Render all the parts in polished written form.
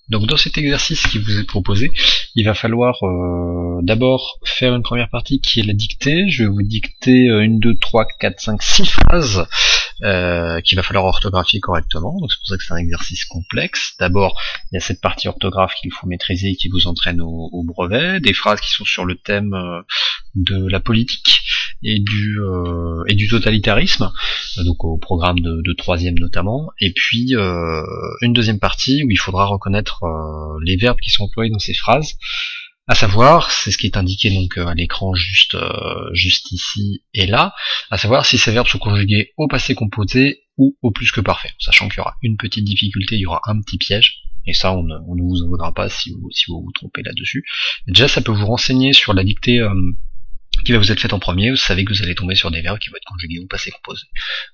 Donc dans cet exercice qui vous est proposé, il va falloir d'abord faire une première partie qui est la dictée. Je vais vous dicter 1, 2, 3, 4, 5, 6 phrases qu'il va falloir orthographier correctement. Donc c'est pour ça que c'est un exercice complexe. D'abord, il y a cette partie orthographe qu'il faut maîtriser et qui vous entraîne au brevet, des phrases qui sont sur le thème de la politique et du totalitarisme, donc au programme de troisième notamment, et puis une deuxième partie où il faudra reconnaître les verbes qui sont employés dans ces phrases, à savoir, c'est ce qui est indiqué donc à l'écran juste ici et là, à savoir si ces verbes sont conjugués au passé composé ou au plus que parfait, sachant qu'il y aura une petite difficulté, il y aura un petit piège, et ça on ne vous en voudra pas si vous vous trompez là-dessus. Déjà ça peut vous renseigner sur la dictée qui va vous être faite en premier. Vous savez que vous allez tomber sur des verbes qui vont être conjugués au passé composé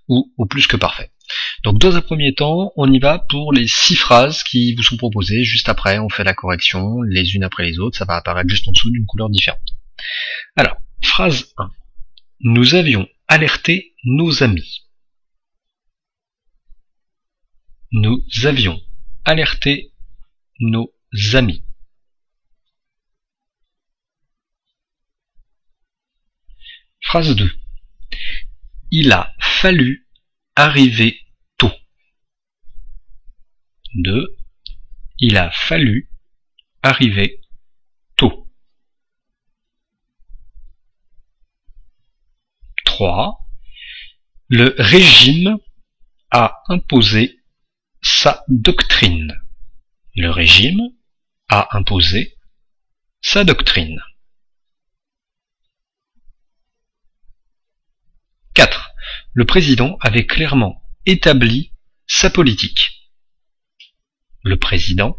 ou au plus que parfait. Donc dans un premier temps, on y va pour les 6 phrases qui vous sont proposées. Juste après, on fait la correction les unes après les autres. Ça va apparaître juste en dessous d'une couleur différente. Alors, phrase 1. Nous avions alerté nos amis. Nous avions alerté nos amis. Phrase 2. Il a fallu arriver tôt. 2. Il a fallu arriver tôt. 3. Le régime a imposé sa doctrine. Le régime a imposé sa doctrine. 4. Le président avait clairement établi sa politique. Le président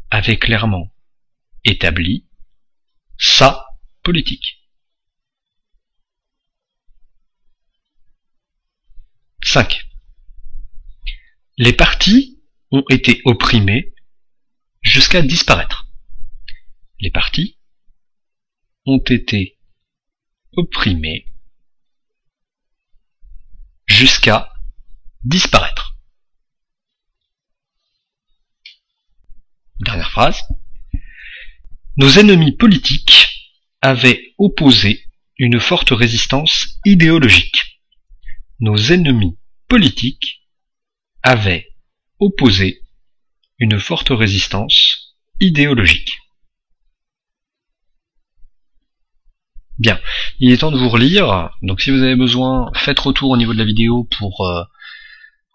avait clairement établi sa politique. 5. Les partis ont été opprimés jusqu'à disparaître. Les partis ont été opprimés jusqu'à disparaître. Dernière phrase. Nos ennemis politiques avaient opposé une forte résistance idéologique. Nos ennemis politiques avaient opposé une forte résistance idéologique. Bien, il est temps de vous relire, donc si vous avez besoin, faites retour au niveau de la vidéo pour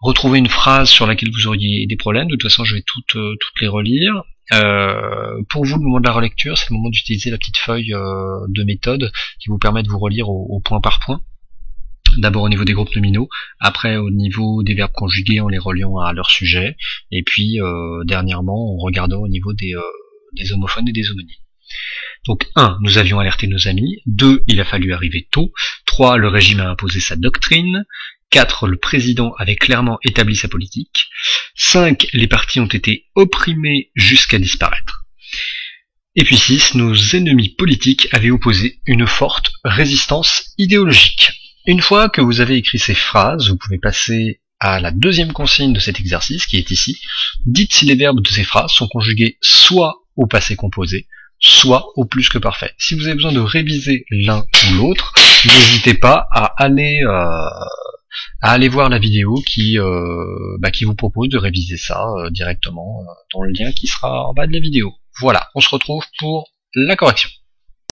retrouver une phrase sur laquelle vous auriez des problèmes. De toute façon, je vais toutes les relire. Pour vous, le moment de la relecture, c'est le moment d'utiliser la petite feuille de méthode qui vous permet de vous relire au point par point. D'abord au niveau des groupes nominaux, après au niveau des verbes conjugués en les reliant à leur sujet, et puis dernièrement en regardant au niveau des homophones et des homonymes. Donc 1. Nous avions alerté nos amis. 2. Il a fallu arriver tôt. 3. Le régime a imposé sa doctrine. 4. Le président avait clairement établi sa politique. 5. Les partis ont été opprimés jusqu'à disparaître. Et puis 6. Nos ennemis politiques avaient opposé une forte résistance idéologique. Une fois que vous avez écrit ces phrases, vous pouvez passer à la deuxième consigne de cet exercice qui est ici. Dites si les verbes de ces phrases sont conjugués soit au passé composé, soit au plus que parfait. Si vous avez besoin de réviser l'un ou l'autre, n'hésitez pas à aller voir la vidéo qui vous propose de réviser ça directement dans le lien qui sera en bas de la vidéo. Voilà, on se retrouve pour la correction.